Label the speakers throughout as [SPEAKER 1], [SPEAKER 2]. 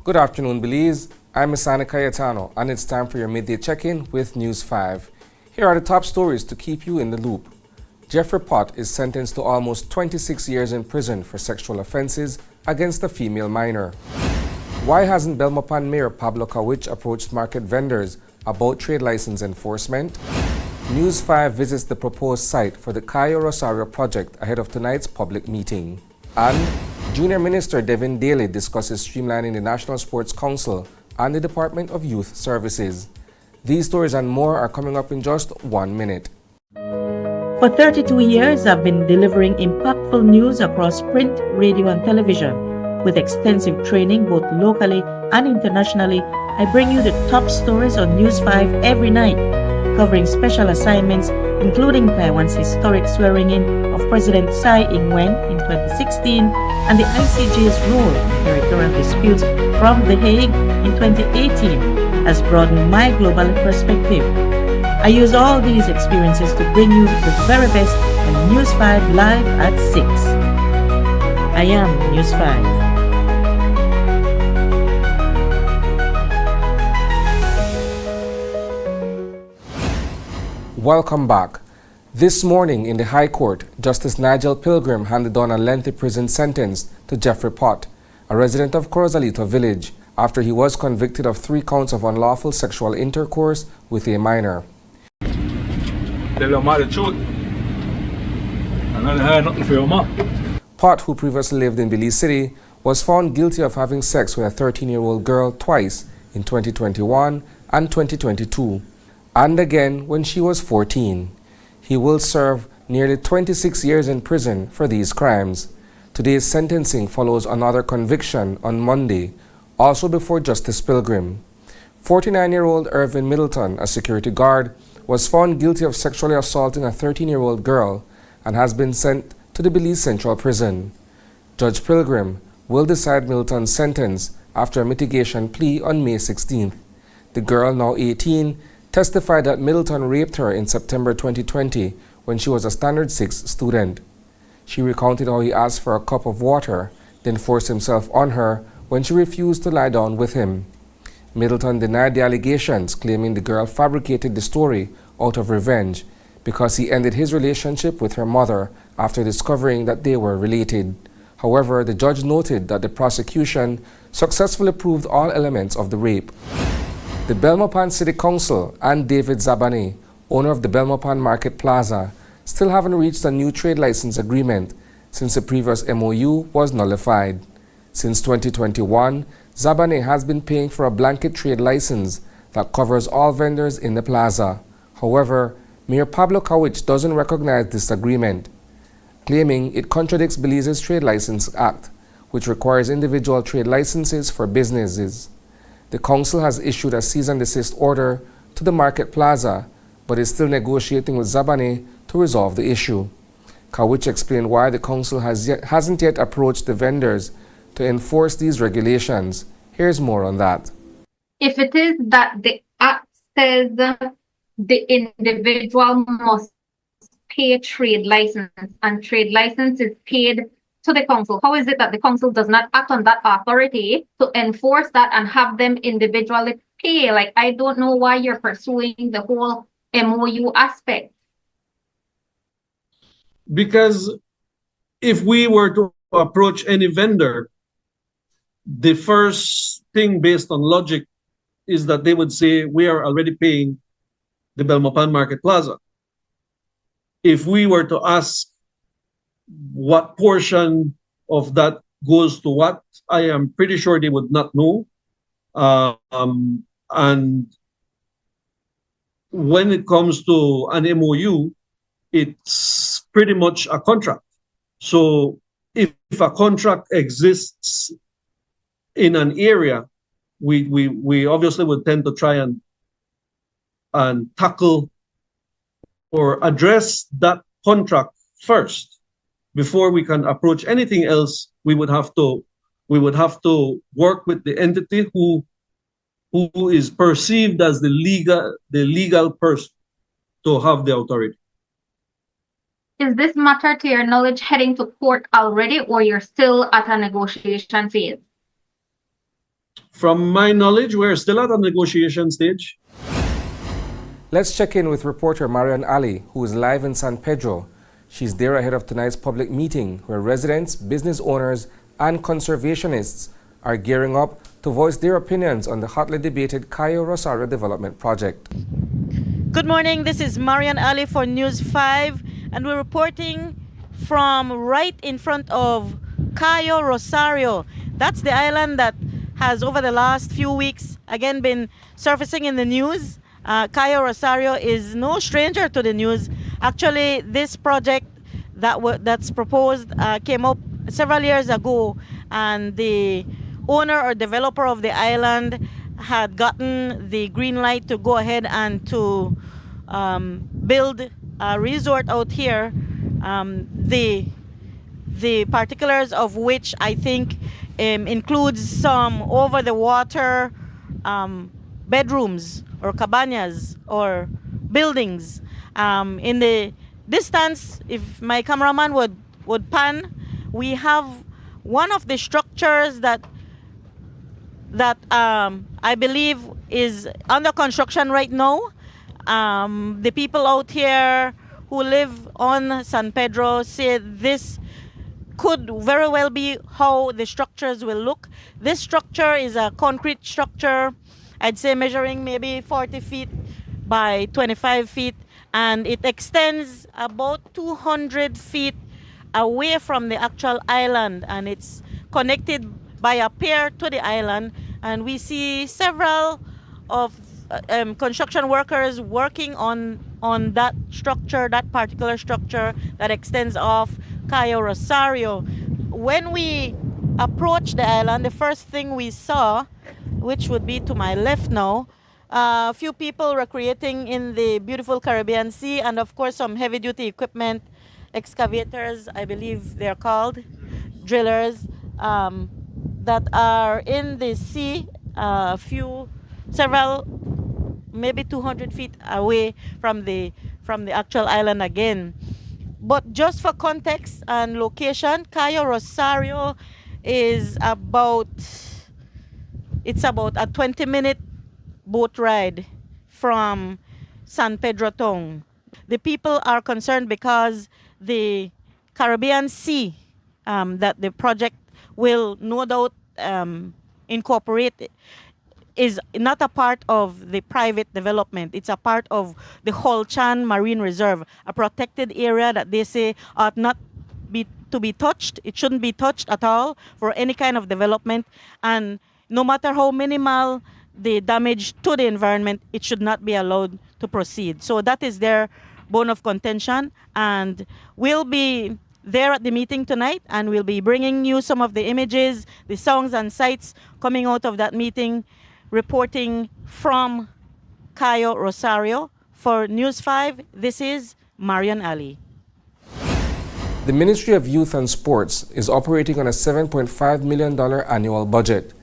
[SPEAKER 1] Good afternoon, Belize. I'm Misana Cayetano, and it's time for your midday check-in with News 5. Here are the top stories to keep you in the loop. Jeffrey Pott is sentenced to almost 26 years in prison for sexual offenses against a female minor. Why hasn't Belmopan Mayor Pablo Kawich approached market vendors about trade license enforcement? News 5 visits the proposed site for the Kaio Rosario project ahead of tonight's public meeting. And Junior Minister Devin Daly discusses streamlining the National Sports Council and the Department of Youth Services. These stories and more are coming up in just 1 minute.
[SPEAKER 2] For 32 years, I've been delivering impactful news across print, radio, and television. With extensive training both locally and internationally, I bring you the top stories on News 5 every night, covering special assignments including Taiwan's historic swearing-in of President Tsai Ing-wen in 2016 and the ICJ's role in territorial disputes from The Hague in 2018 has broadened my global perspective. I use all these experiences to bring you the very best on News 5 live at 6. I am News 5.
[SPEAKER 1] Welcome back. This morning in the High Court, Justice Nigel Pilgrim handed down a lengthy prison sentence to Jeffrey Pott, a resident of Corozalito Village, after he was convicted of 3 counts of unlawful sexual intercourse with a minor. Pott, who previously lived in Belize City, was found guilty of having sex with a 13-year-old girl twice in 2021 and 2022. And again when she was 14. He will serve nearly 26 years in prison for these crimes. Today's sentencing follows another conviction on Monday, also before Justice Pilgrim. 49-year-old Irvin Middleton, a security guard, was found guilty of sexually assaulting a 13-year-old girl and has been sent to the Belize Central Prison. Judge Pilgrim will decide Middleton's sentence after a mitigation plea on May 16th. The girl, now 18, testified that Middleton raped her in September 2020 when she was a Standard 6 student. She recounted how he asked for a cup of water, then forced himself on her when she refused to lie down with him. Middleton denied the allegations, claiming the girl fabricated the story out of revenge because he ended his relationship with her mother after discovering that they were related. However, the judge noted that the prosecution successfully proved all elements of the rape. The Belmopan City Council and David Zabane, owner of the Belmopan Market Plaza, still haven't reached a new trade license agreement since the previous MOU was nullified. Since 2021, Zabane has been paying for a blanket trade license that covers all vendors in the plaza. However, Mayor Pablo Kawich doesn't recognize this agreement, claiming it contradicts Belize's Trade License Act, which requires individual trade licenses for businesses. The council has issued a cease and desist order to the Market Plaza, but is still negotiating with Zabane to resolve the issue. Kawich explained why the council hasn't yet approached the vendors to enforce these regulations. Here's more on that.
[SPEAKER 3] If it is that the Act says the individual must pay a trade license and trade license is paid to the council, how is it that the council does not act on that authority to enforce that and have them individually pay? Like, I don't know why you're pursuing the whole MOU aspect.
[SPEAKER 4] Because if we were to approach any vendor, the first thing based on logic is that they would say, we are already paying the Belmopan Market Plaza. If we were to ask what portion of that goes to what, I am pretty sure they would not know. And when it comes to an MOU, it's pretty much a contract. So if a contract exists in an area, we obviously would tend to try and tackle or address that contract first. Before we can approach anything else, we would have to work with the entity who is perceived as the legal person to have the authority.
[SPEAKER 3] Is this matter, to your knowledge, heading to court already, or you're still at a negotiation phase?
[SPEAKER 4] From my knowledge, we're still at a negotiation stage.
[SPEAKER 1] Let's check in with reporter Marian Ali, who is live in San Pedro. She's there ahead of tonight's public meeting where residents, business owners, and conservationists are gearing up to voice their opinions on the hotly debated Kaio Rosario development project.
[SPEAKER 2] Good morning, this is Marian Ali for News 5, and we're reporting from right in front of Kaio Rosario. That's the island that has over the last few weeks again been surfacing in the news. Kaio Rosario is no stranger to the news. Actually, this project that's proposed came up several years ago, and the owner or developer of the island had gotten the green light to go ahead and to build a resort out here. The particulars of which I think includes some over-the-water bedrooms or cabanas or buildings. In the distance, if my cameraman would pan, we have one of the structures that I believe is under construction right now. The people out here who live on San Pedro say this could very well be how the structures will look. This structure is a concrete structure, I'd say measuring maybe 40 feet by 25 feet, and it extends about 200 feet away from the actual island, and it's connected by a pier to the island. And we see several of construction workers working on that structure, that particular structure that extends off Kaio Rosario. When we approached the island, the first thing we saw, which would be to my left now, a few people recreating in the beautiful Caribbean Sea, and of course some heavy-duty equipment, excavators, I believe they're called, drillers, that are in the sea, several, maybe 200 feet away from the actual island again. But just for context and location, Kaio Rosario is about a 20-minute boat ride from San Pedro town. The people are concerned because the Caribbean Sea that the project will no doubt incorporate is not a part of the private development. It's a part of the Holchan Marine Reserve, a protected area that they say ought not to be touched. It shouldn't be touched at all for any kind of development. And no matter how minimal the damage to the environment, it should not be allowed to proceed. So that is their bone of contention. And we'll be there at the meeting tonight, and we'll be bringing you some of the images, the songs and sights coming out of that meeting. Reporting from Kaio Rosario for News 5, this is Marian Ali.
[SPEAKER 1] The Ministry of Youth and Sports is operating on a $7.5 million annual budget,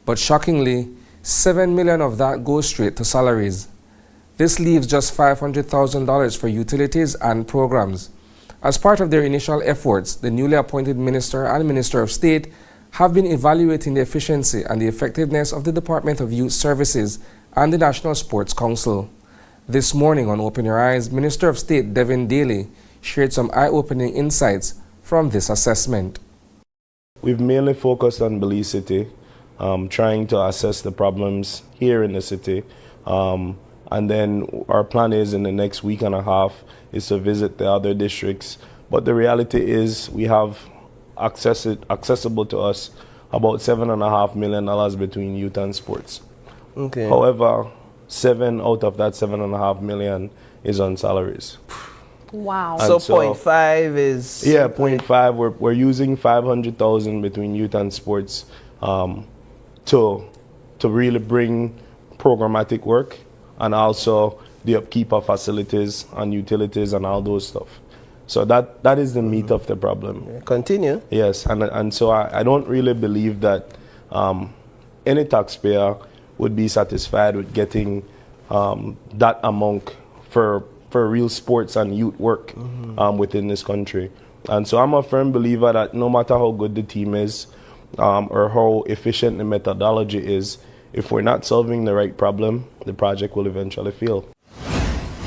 [SPEAKER 1] but shockingly, $7 million of that goes straight to salaries. This leaves just $500,000 for utilities and programs. As part of their initial efforts, the newly appointed Minister and Minister of State have been evaluating the efficiency and the effectiveness of the Department of Youth Services and the National Sports Council. This morning on Open Your Eyes, Minister of State Devin Daly shared some eye-opening insights from this assessment.
[SPEAKER 5] We've mainly focused on Belize City, trying to assess the problems here in the city. And then our plan is in the next week and a half is to visit the other districts. But the reality is we have accessible to us about $7.5 million between youth and sports.
[SPEAKER 6] Okay.
[SPEAKER 5] However, 7 out of that $7.5 million is on salaries.
[SPEAKER 6] Wow.
[SPEAKER 5] And
[SPEAKER 6] So 0.5 is...
[SPEAKER 5] Yeah, 0.5. We're using $500,000 between youth and sports to really bring programmatic work and also the upkeep of facilities and utilities and all those stuff. So that is the meat of the problem.
[SPEAKER 6] Continue.
[SPEAKER 5] Yes, and so I don't really believe that any taxpayer would be satisfied with getting that amount for real sports and youth work within this country. And so I'm a firm believer that no matter how good the team is, or how efficient the methodology is, if we're not solving the right problem, the project will eventually fail.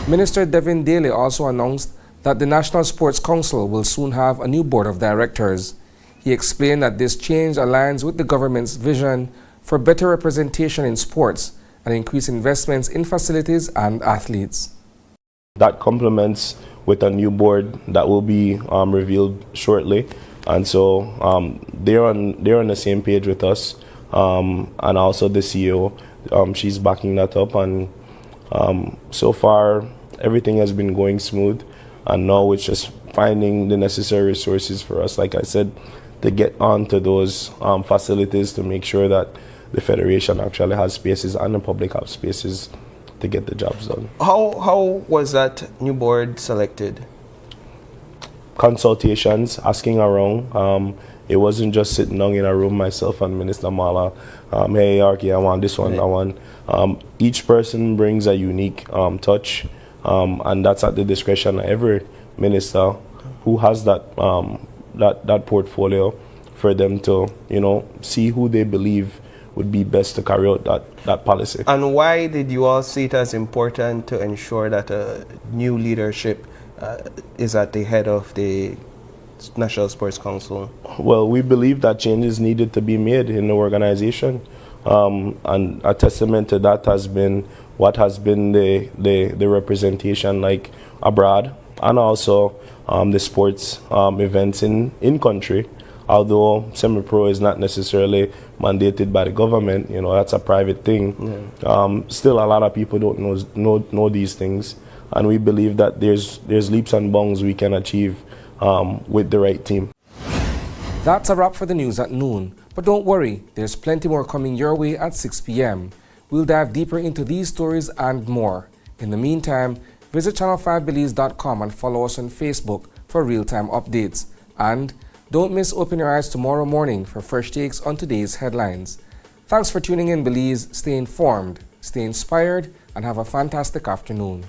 [SPEAKER 1] Minister Devin Daly also announced that the National Sports Council will soon have a new board of directors. He explained that this change aligns with the government's vision for better representation in sports and increased investments in facilities and athletes.
[SPEAKER 5] That complements with a new board that will be revealed shortly, and so they're on the same page with us, and also the CEO. She's backing that up, and so far everything has been going smooth, and now it's just finding the necessary resources for us, like I said, to get onto those facilities to make sure that the federation actually has spaces and the public have spaces to get the jobs done.
[SPEAKER 6] How was that new board selected?
[SPEAKER 5] Consultations, asking around. It wasn't just sitting down in a room, myself and Minister Mala, hey, Arky, I want this one,
[SPEAKER 6] Right.
[SPEAKER 5] I want. Each person brings a unique touch, and that's at the discretion of every minister who has that that portfolio, for them to, see who they believe would be best to carry out that policy.
[SPEAKER 6] And why did you all see it as important to ensure that a new leadership is at the head of the National Sports Council?
[SPEAKER 5] Well, we believe that changes needed to be made in the organization, and a testament to that has been what has been the representation like abroad, and also the sports events in country. Although semi-pro is not necessarily mandated by the government, that's a private thing. Yeah. Still, a lot of people don't know these things, and we believe that there's leaps and bounds we can achieve with the right team.
[SPEAKER 1] That's a wrap for the news at noon. But don't worry, there's plenty more coming your way at 6 p.m. We'll dive deeper into these stories and more. In the meantime, visit channel5belize.com and follow us on Facebook for real-time updates. And don't miss Open Your Eyes tomorrow morning for fresh takes on today's headlines. Thanks for tuning in, Belize. Stay informed, stay inspired, and have a fantastic afternoon.